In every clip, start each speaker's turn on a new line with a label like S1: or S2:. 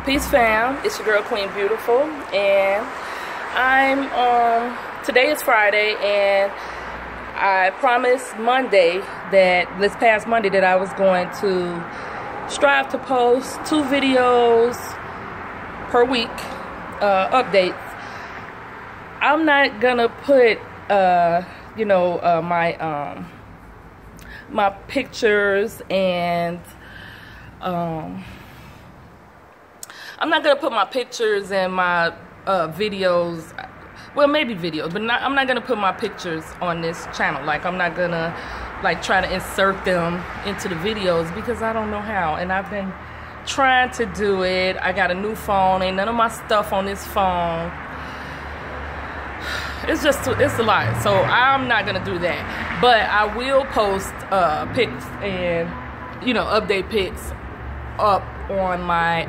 S1: Peace fam, it's your girl Queen Beautiful, and today is Friday, and I promised Monday this past Monday that I was going to strive to post 2 videos per week, updates. I'm not gonna put my pictures and I'm not gonna put my pictures and my videos, well, maybe videos, but I'm not gonna put my pictures on this channel. Like, I'm not gonna try to insert them into the videos because I don't know how, and I've been trying to do it. I got a new phone, ain't none of my stuff on this phone. It's a lot, so I'm not gonna do that. But I will post pics and update pics up on my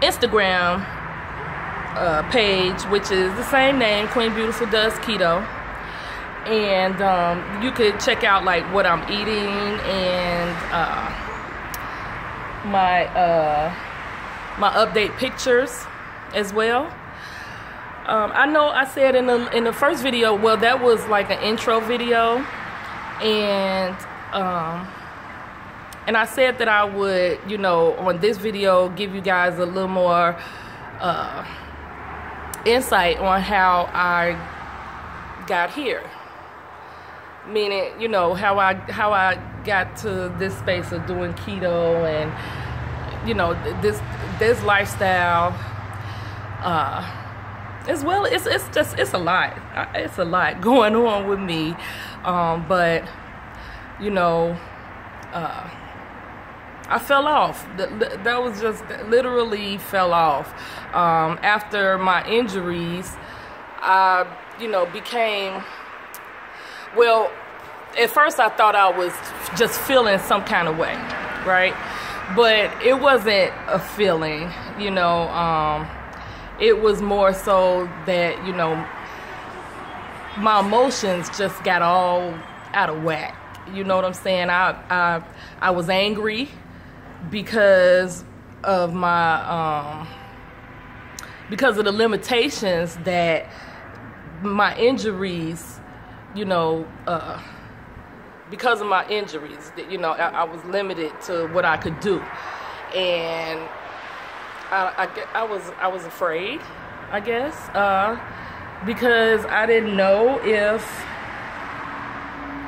S1: Instagram page, which is the same name, Queen Beautiful Does Keto. And you could check out what I'm eating and my update pictures as well. I know I said in the first video, well, that was like an intro video, and I said that I would, on this video, give you guys a little more insight on how I got here. Meaning, how I got to this space of doing keto and, this lifestyle. As well, it's a lot. It's a lot going on with me, but I fell off. That was just literally fell off. After my injuries, I became, well, at first I thought I was just feeling some kind of way, right? But it wasn't a feeling, it was more so that, my emotions just got all out of whack. You know what I'm saying? I was angry because of my because of the limitations that my injuries, because of my injuries, that I was limited to what I could do, and I was afraid, I guess, because I didn't know if,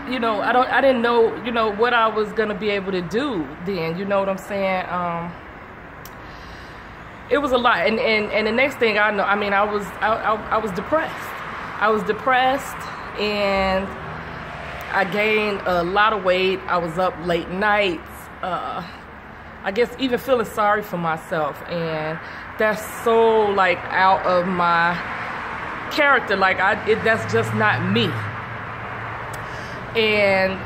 S1: I didn't know, what I was gonna be able to do then. You know what I'm saying? It was a lot, and the next thing I know, I was depressed. I was depressed, and I gained a lot of weight. I was up late nights. I guess even feeling sorry for myself, and that's so out of my character. That's just not me. And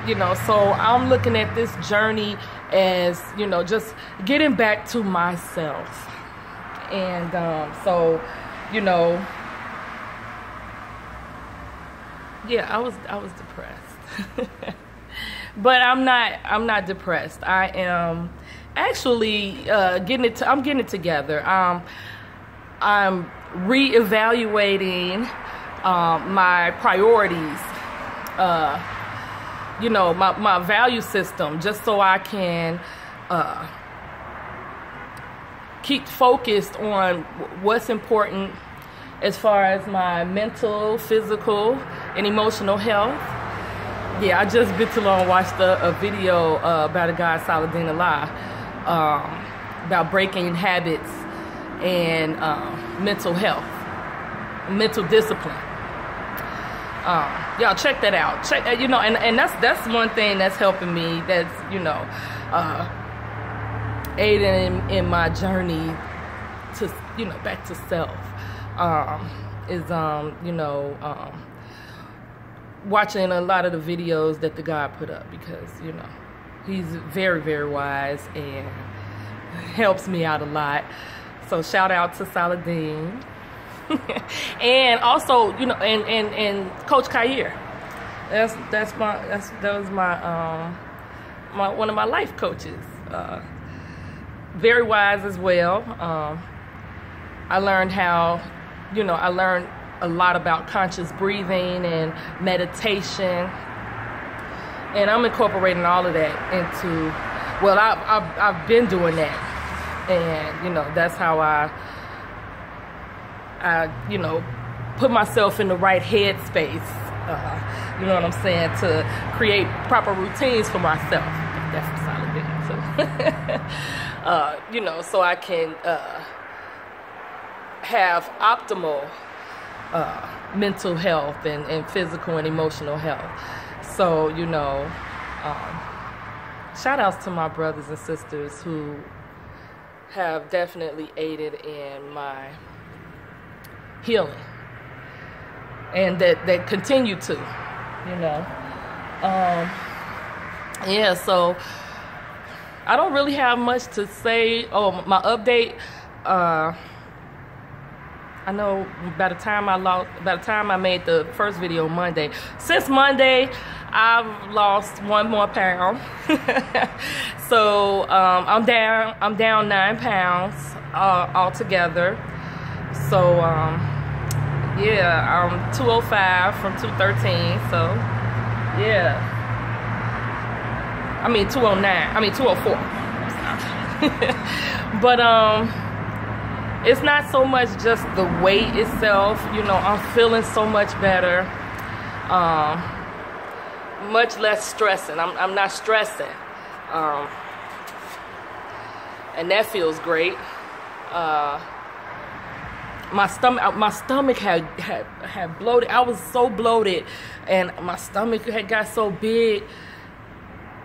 S1: so I'm looking at this journey as just getting back to myself. And so yeah, I was depressed. But I'm not depressed. I am actually I'm getting it together. I'm reevaluating my priorities, my value system, just so I can keep focused on what's important as far as my mental, physical, and emotional health. Yeah, I just bit too long watched a video about a guy, Saladin Allah, about breaking habits and mental health, mental discipline. Y'all check that out. Check, and that's one thing that's helping me. That's aiding in my journey to back to self. Is watching a lot of the videos that the guy put up, because he's very, very wise and helps me out a lot. So shout out to Saladin. And also, and Coach Kair. That was my one of my life coaches. very wise as well. I learned how, I learned a lot about conscious breathing and meditation, and I'm incorporating all of that into, well, I've been doing that, and that's how I put myself in the right headspace, you know what I'm saying, to create proper routines for myself. That's a solid thing too. So I can have optimal mental health and physical and emotional health. So, shout outs to my brothers and sisters who have definitely aided in my healing, and that continue to, yeah, so I don't really have much to say. Oh, my update, I know by the time I made the first video Monday, since Monday, I've lost 1 more pound. So I'm down 9 pounds altogether. So yeah, I'm 205 from 213. So yeah, I mean 209. I mean 204. But it's not so much just the weight itself. I'm feeling so much better. Much less stressing. I'm not stressing. And that feels great. My stomach had bloated. I was so bloated, and my stomach had got so big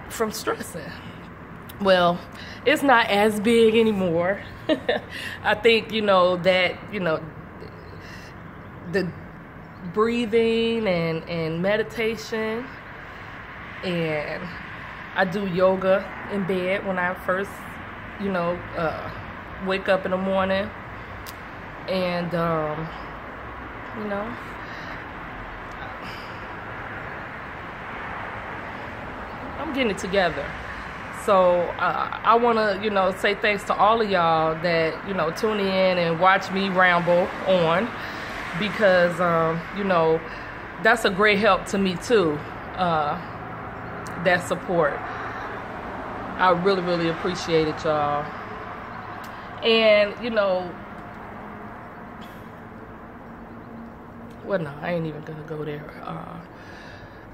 S1: from stressing. Well, it's not as big anymore. I think, that, the breathing and meditation, and I do yoga in bed when I first, wake up in the morning, and, I'm getting it together. So I want to, say thanks to all of y'all that, tune in and watch me ramble on, because, that's a great help to me too, that support. I really, really appreciate it, y'all. And, well, no, I ain't even going to go there.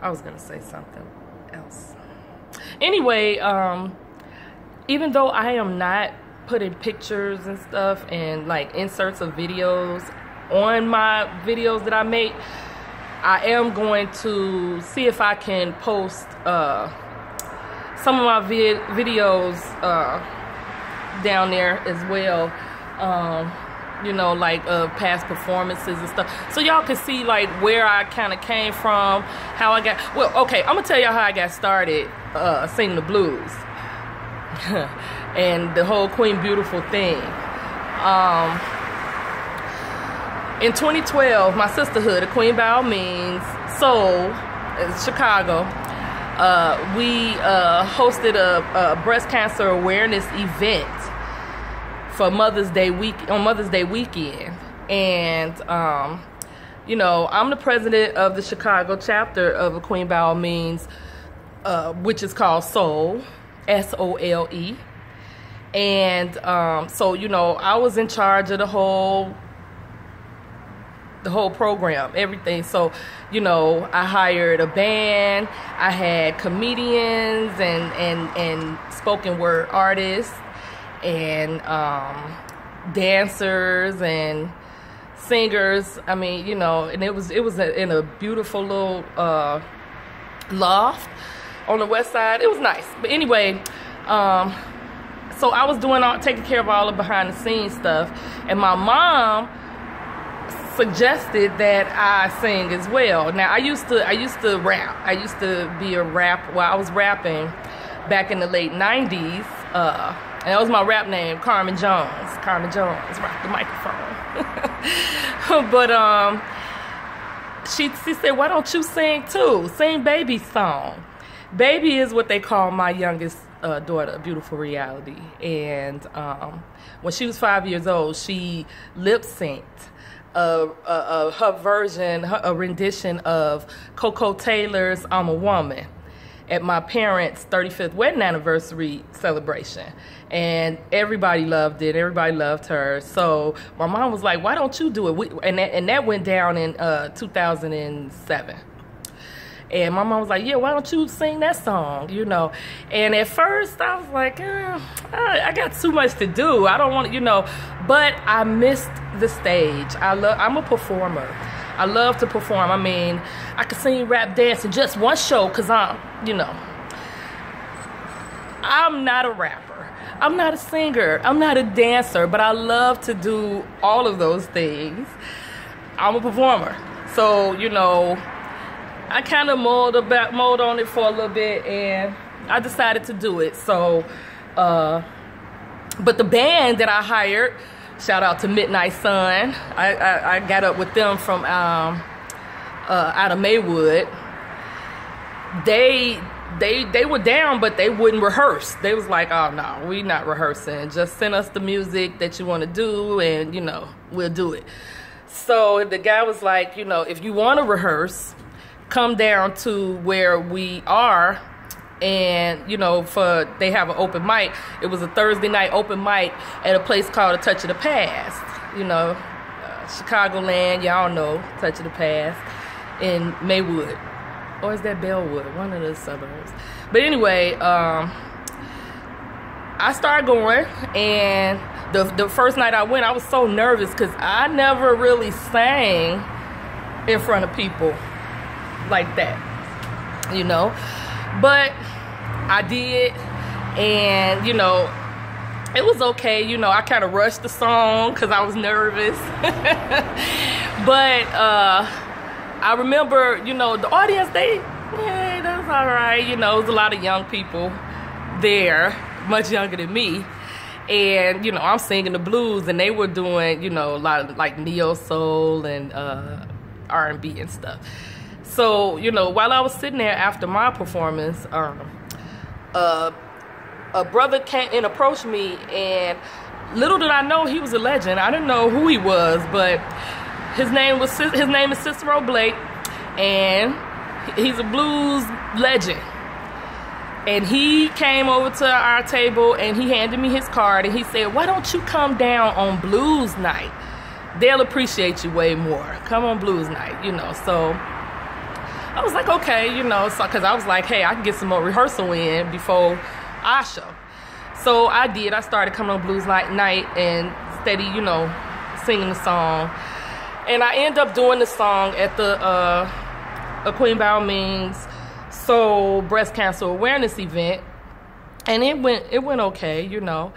S1: I was going to say something else. Anyway, even though I am not putting pictures and stuff and like inserts of videos on my videos that I make, I am going to see if I can post some of my videos down there as well, like past performances and stuff, so y'all can see like where I kind of came from, how I got, well, okay, I'm gonna tell y'all how I got started singing the blues and the whole Queen Beautiful thing. In 2012, my sisterhood, the Queen by All Means, Soul, in Chicago, we hosted a breast cancer awareness event for Mother's Day weekend, and I'm the president of the Chicago chapter of a Queen by All Means, which is called Soul, S-O-L-E, and so I was in charge of the whole program, everything. So I hired a band, I had comedians and spoken word artists, and dancers and singers. I mean, and it was in a beautiful little loft on the west side. It was nice. But anyway, so I was taking care of all the behind the scenes stuff, and my mom suggested that I sing as well. Now I used to rap. I used to be a rap. Well, I was rapping back in the late 90s. And that was my rap name, Carmen Jones. Carmen Jones, rock the microphone. But she said, why don't you sing too? Sing Baby's song. Baby is what they call my youngest daughter, Beautiful Reality. And when she was 5 years old, she lip-synced her version, a rendition of Coco Taylor's I'm a Woman at my parents' 35th wedding anniversary celebration. And everybody loved it. Everybody loved her. So my mom was like, why don't you do it? And that went down in 2007. And my mom was like, yeah, why don't you sing that song, you know? And at first I was like, I got too much to do. I don't want to, you know. But I missed the stage. I'm a performer. I love to perform. I mean, I could sing, rap, dance in just one show because I'm not a rapper. I'm not a singer. I'm not a dancer. But I love to do all of those things. I'm a performer. So, you know, I kind of mulled on it for a little bit, and I decided to do it. So, but the band that I hired, shout out to Midnight Sun, I got up with them from out of Maywood. They were down, but they wouldn't rehearse. They was like, oh no, we not rehearsing. Just send us the music that you want to do, and you know, we'll do it. So the guy was like, you know, if you want to rehearse, come down to where we are, and you know, they have an open mic. It was a Thursday night open mic at a place called A Touch of the Past. You know, Chicagoland, y'all know Touch of the Past in Maywood, or is that Bellwood? One of the suburbs. But anyway, I started going, and the first night I went, I was so nervous because I never really sang in front of people like that, you know. But I did, and you know, it was okay. You know, I kind of rushed the song because I was nervous. But I remember, you know, the audience, that was all right. You know, it was a lot of young people there, much younger than me. And, you know, I'm singing the blues, and they were doing, you know, a lot of like neo soul and R&B and stuff. So, you know, while I was sitting there after my performance, a brother came and approached me, and little did I know he was a legend. I didn't know who he was, but his name is Cicero Blake, and he's a blues legend. And he came over to our table, and he handed me his card, and he said, why don't you come down on blues night? They'll appreciate you way more. Come on blues night, you know. So I was like, okay, you know, so because I was like, hey, I can get some more rehearsal in before our show. So I did. I started coming on blues night and steady, you know, singing the song. And I ended up doing the song at the Queen Bao Ming's Soul Breast Cancer Awareness event, and it went okay, you know.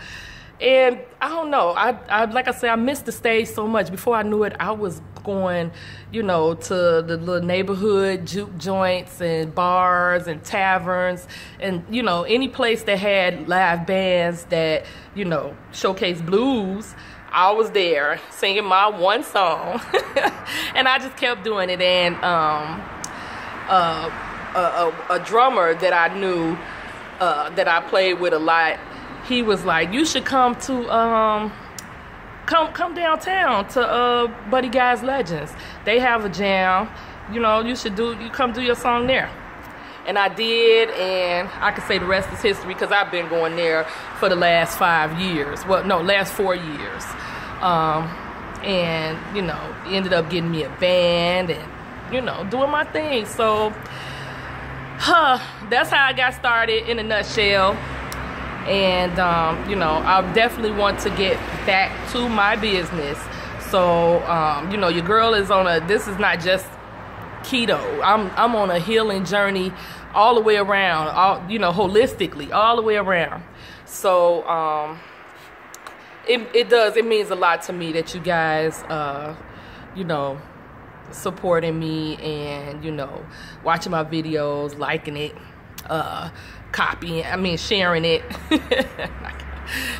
S1: And I don't know, I like I said, I missed the stage so much. Before I knew it, I was going, you know, to the little neighborhood juke joints and bars and taverns, and you know, any place that had live bands that, you know, showcase blues. I was there singing my one song. And I just kept doing it. And a drummer that I knew, that I played with a lot, he was like, you should come to come downtown to Buddy Guy's Legends. They have a jam, you know, you come do your song there. And I did, and I could say the rest is history because I've been going there for the last 5 years. Well, no, last 4 years. And, you know, ended up getting me a band and, you know, doing my thing. So, that's how I got started in a nutshell. And, you know, I definitely want to get back to my business. So, you know, your girl is this is not just keto. I'm on a healing journey all the way around, you know, holistically, all the way around. So, it means a lot to me that you guys, you know, supporting me and, you know, watching my videos, liking it, sharing it.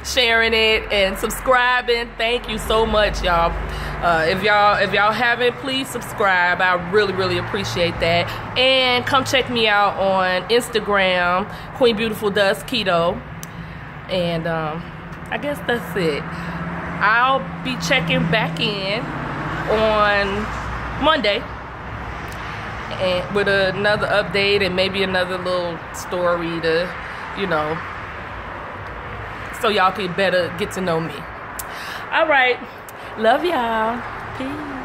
S1: sharing it and subscribing. Thank you so much, y'all. If y'all haven't, please subscribe. I really appreciate that. And come check me out on Instagram, Queen Beautiful Does Keto. And I guess that's it. I'll be checking back in on Monday and with another update and maybe another little story to, you know, so y'all can better get to know me. All right, love y'all. Peace.